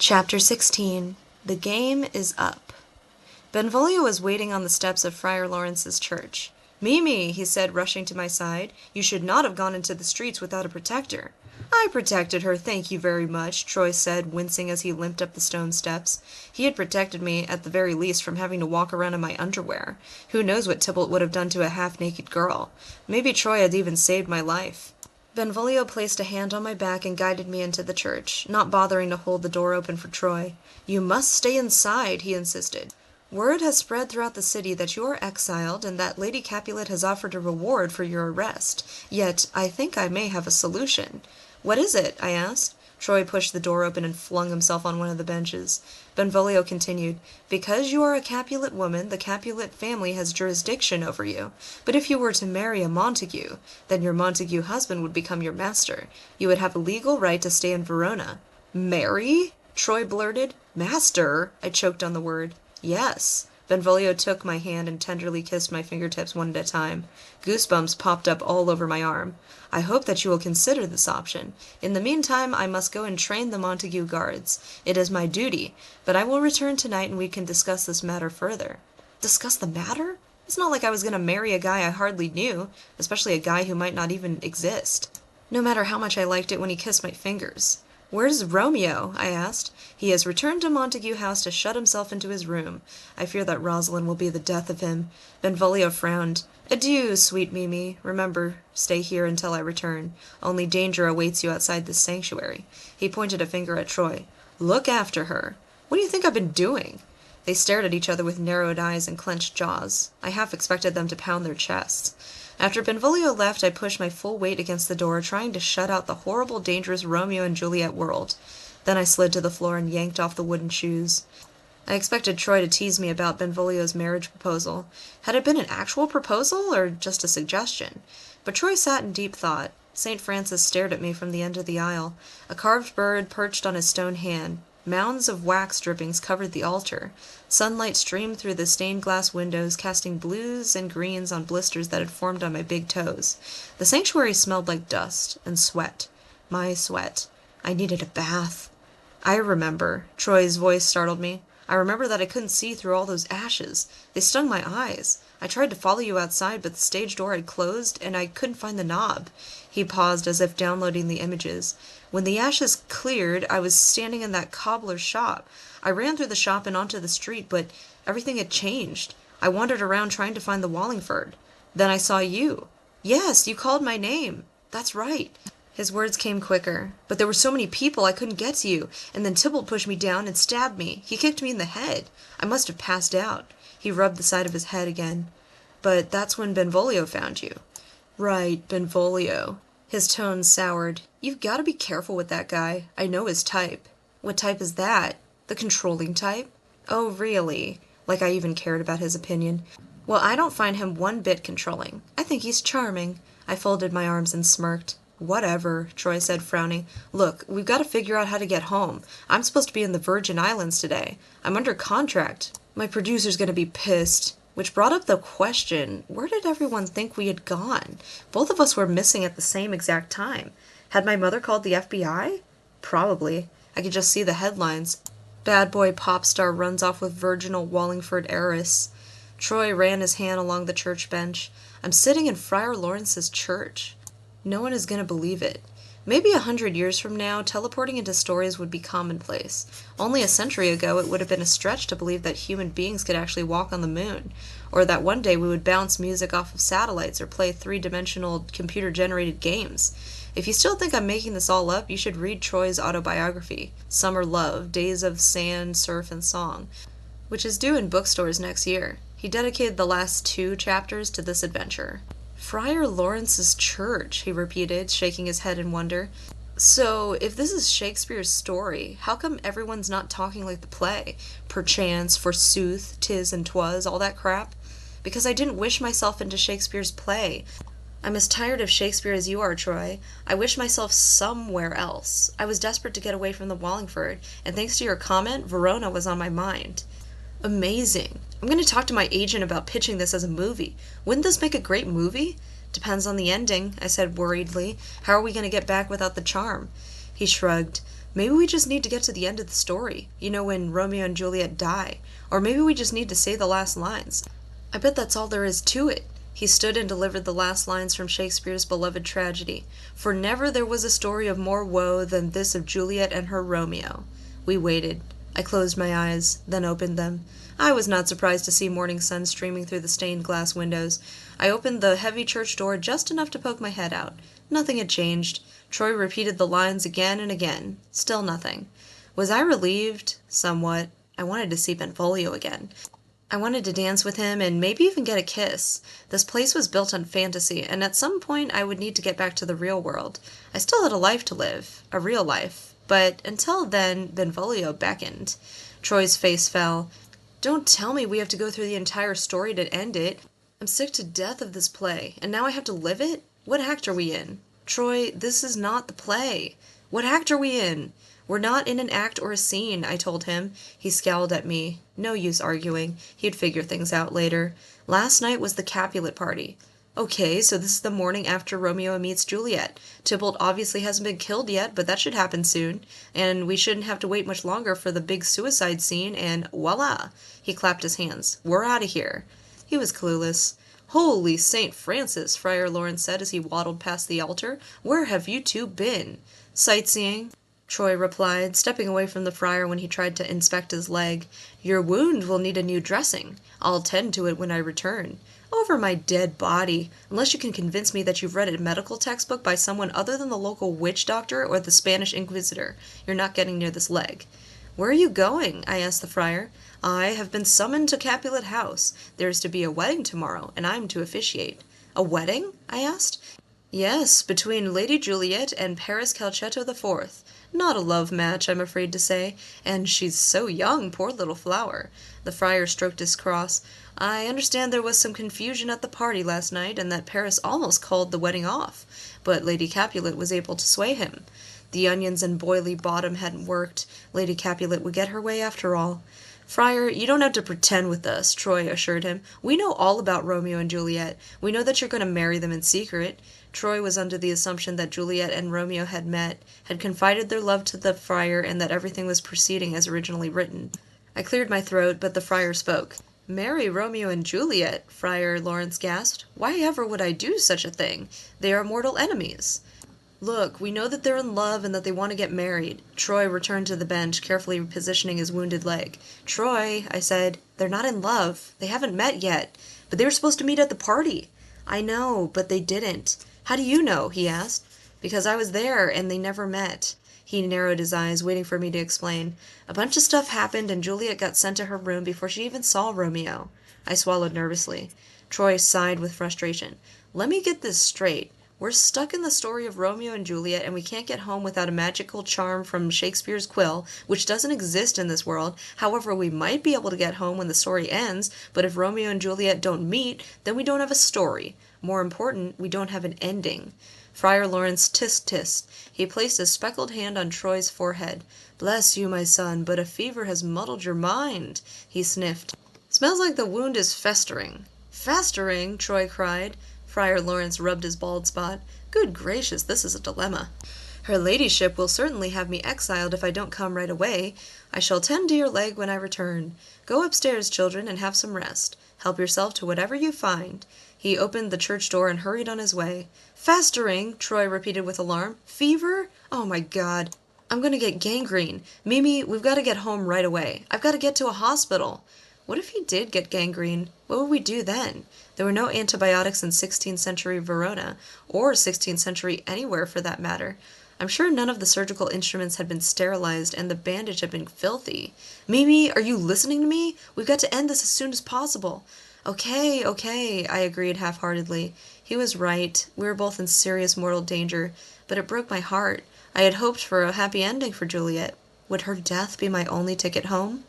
Chapter 16. The game is up. Benvolio was waiting on the steps of Friar Lawrence's church. "Mimi," he said, rushing to my side, "you should not have gone into the streets without a protector." "I protected her, thank you very much," Troy said, wincing as he limped up the stone steps. He had protected me, at the very least, from having to walk around in my underwear. Who knows what Tybalt would have done to a half-naked girl? Maybe Troy had even saved my life. Benvolio placed a hand on my back and guided me into the church, not bothering to hold the door open for Troy. "You must stay inside," he insisted. "Word has spread throughout the city that you are exiled and that Lady Capulet has offered a reward for your arrest. Yet, I think I may have a solution." "What is it?" I asked. Troy pushed the door open and flung himself on one of the benches. Benvolio continued, "Because you are a Capulet woman, the Capulet family has jurisdiction over you. But if you were to marry a Montague, then your Montague husband would become your master. You would have a legal right to stay in Verona." "Marry?" Troy blurted. "Master?" I choked on the word. "Yes." Benvolio took my hand and tenderly kissed my fingertips one at a time. Goosebumps popped up all over my arm. "I hope that you will consider this option. In the meantime, I must go and train the Montague guards. It is my duty, but I will return tonight and we can discuss this matter further." Discuss the matter? It's not like I was going to marry a guy I hardly knew, especially a guy who might not even exist. No matter how much I liked it when he kissed my fingers. "Where's Romeo?" I asked. "He has returned to Montague House to shut himself into his room. I fear that Rosalind will be the death of him." Benvolio frowned. "Adieu, sweet Mimi. Remember, stay here until I return. Only danger awaits you outside this sanctuary." He pointed a finger at Troy. "Look after her." "What do you think I've been doing?" They stared at each other with narrowed eyes and clenched jaws. I half expected them to pound their chests. After Benvolio left, I pushed my full weight against the door, trying to shut out the horrible, dangerous Romeo and Juliet world. Then I slid to the floor and yanked off the wooden shoes. I expected Troy to tease me about Benvolio's marriage proposal. Had it been an actual proposal, or just a suggestion? But Troy sat in deep thought. St. Francis stared at me from the end of the aisle. A carved bird perched on his stone hand. Mounds of wax drippings covered the altar. Sunlight streamed through the stained glass windows, casting blues and greens on blisters that had formed on my big toes. The sanctuary smelled like dust and sweat. My sweat. I needed a bath. "I remember." Troy's voice startled me. "I remember that I couldn't see through all those ashes. They stung my eyes. I tried to follow you outside, but the stage door had closed, and I couldn't find the knob." He paused as if downloading the images. "When the ashes cleared, I was standing in that cobbler's shop. I ran through the shop and onto the street, but everything had changed. I wandered around trying to find the Wallingford. Then I saw you. Yes, you called my name. That's right." His words came quicker. "But there were so many people I couldn't get to you, and then Tybalt pushed me down and stabbed me. He kicked me in the head. I must have passed out." He rubbed the side of his head again. "But that's when Benvolio found you." "Right, Benvolio." His tone soured. "You've got to be careful with that guy. I know his type." "What type is that? The controlling type?" "Oh, really?" Like I even cared about his opinion. "Well, I don't find him one bit controlling. I think he's charming." I folded my arms and smirked. "Whatever," Troy said, frowning. "Look, we've got to figure out how to get home. I'm supposed to be in the Virgin Islands today. I'm under contract. My producer's going to be pissed." Which brought up the question, where did everyone think we had gone? Both of us were missing at the same exact time. Had my mother called the FBI? Probably. I could just see the headlines. "Bad boy pop star runs off with virginal Wallingford heiress." Troy ran his hand along the church bench. "I'm sitting in Friar Lawrence's church. No one is going to believe it. Maybe 100 years from now, teleporting into stories would be commonplace. Only a century ago, it would have been a stretch to believe that human beings could actually walk on the moon, or that one day we would bounce music off of satellites or play three-dimensional computer-generated games. If you still think I'm making this all up, you should read Troy's autobiography, Summer Love, Days of Sand, Surf, and Song, which is due in bookstores next year. He dedicated the last 2 chapters to this adventure. "Friar Lawrence's church," he repeated, shaking his head in wonder. "So, if this is Shakespeare's story, how come everyone's not talking like the play? Perchance, forsooth, 'tis and 'twas, all that crap? Because I didn't wish myself into Shakespeare's play. I'm as tired of Shakespeare as you are, Troy. I wish myself somewhere else. I was desperate to get away from the Wallingford, and thanks to your comment, Verona was on my mind." "Amazing. I'm going to talk to my agent about pitching this as a movie. Wouldn't this make a great movie?" "Depends on the ending," I said worriedly. "How are we going to get back without the charm?" He shrugged. Maybe we just need to get to the end of the story, when Romeo and Juliet die. Or maybe we just need to say the last lines. I bet that's all there is to it. He stood and delivered the last lines from Shakespeare's beloved tragedy. For never there was a story of more woe than this of Juliet and her Romeo. We waited. I closed my eyes, then opened them. I was not surprised to see morning sun streaming through the stained glass windows. I opened the heavy church door just enough to poke my head out. Nothing had changed. Troy repeated the lines again and again. Still nothing. Was I relieved? Somewhat. I wanted to see Benvolio again. I wanted to dance with him and maybe even get a kiss. This place was built on fantasy, and at some point I would need to get back to the real world. I still had a life to live, a real life. But until then, Benvolio beckoned. Troy's face fell. Don't tell me we have to go through the entire story to end it. I'm sick to death of this play, and now I have to live it? What act are we in? Troy, this is not the play. What act are we in? We're not in an act or a scene, I told him. He scowled at me. No use arguing. He'd figure things out later. Last night was the Capulet party. Okay, so this is the morning after Romeo meets Juliet. Tybalt obviously hasn't been killed yet, but that should happen soon. And we shouldn't have to wait much longer for the big suicide scene, and voila! He clapped his hands. We're out of here. He was clueless. Holy St. Francis, Friar Lawrence said as he waddled past the altar. Where have you two been? Sightseeing, Troy replied, stepping away from the friar when he tried to inspect his leg. Your wound will need a new dressing. I'll tend to it when I return. Over my dead body, unless you can convince me that you've read a medical textbook by someone other than the local witch doctor or the Spanish Inquisitor. You're not getting near this leg. Where are you going? I asked the friar. I have been summoned to Capulet House. There is to be a wedding tomorrow, and I am to officiate. A wedding? I asked. Yes, between Lady Juliet and Paris Calcetto IV. Not a love match, I'm afraid to say, and she's so young, poor little flower. The friar stroked his cross. I understand there was some confusion at the party last night, and that Paris almost called the wedding off, but Lady Capulet was able to sway him. The onions and boily bottom hadn't worked. Lady Capulet would get her way after all. Friar, you don't have to pretend with us, Troy assured him. We know all about Romeo and Juliet. We know that you're going to marry them in secret. Troy was under the assumption that Juliet and Romeo had met, had confided their love to the friar, and that everything was proceeding as originally written. I cleared my throat, but the friar spoke. Marry Romeo and Juliet, Friar Lawrence gasped. Why ever would I do such a thing? They are mortal enemies. Look, we know that they're in love and that they want to get married. Troy returned to the bench, carefully repositioning his wounded leg. Troy, I said, they're not in love. They haven't met yet. But they were supposed to meet at the party. I know, but they didn't. How do you know? He asked. Because I was there and they never met. He narrowed his eyes, waiting for me to explain. A bunch of stuff happened and Juliet got sent to her room before she even saw Romeo. I swallowed nervously. Troy sighed with frustration. Let me get this straight. We're stuck in the story of Romeo and Juliet, and we can't get home without a magical charm from Shakespeare's quill, which doesn't exist in this world. However, we might be able to get home when the story ends, but if Romeo and Juliet don't meet, then we don't have a story. More important, we don't have an ending. Friar Lawrence tisk-tissed. He placed a speckled hand on Troy's forehead. Bless you, my son, but a fever has muddled your mind. He sniffed. Smells like the wound is festering. Festering? Troy cried. Friar Lawrence rubbed his bald spot. Good gracious, this is a dilemma. Her ladyship will certainly have me exiled if I don't come right away. I shall tend to your leg when I return. Go upstairs, children, and have some rest. Help yourself to whatever you find. He opened the church door and hurried on his way. Festering, Troy repeated with alarm. Fever? Oh my God. I'm going to get gangrene. Mimi, we've got to get home right away. I've got to get to a hospital. What if he did get gangrene? What would we do then? There were no antibiotics in 16th century Verona, or 16th century anywhere for that matter. I'm sure none of the surgical instruments had been sterilized, and the bandage had been filthy. Mimi, are you listening to me? We've got to end this as soon as possible. Okay, I agreed half-heartedly. He was right. We were both in serious mortal danger, but it broke my heart. I had hoped for a happy ending for Juliet. Would her death be my only ticket home?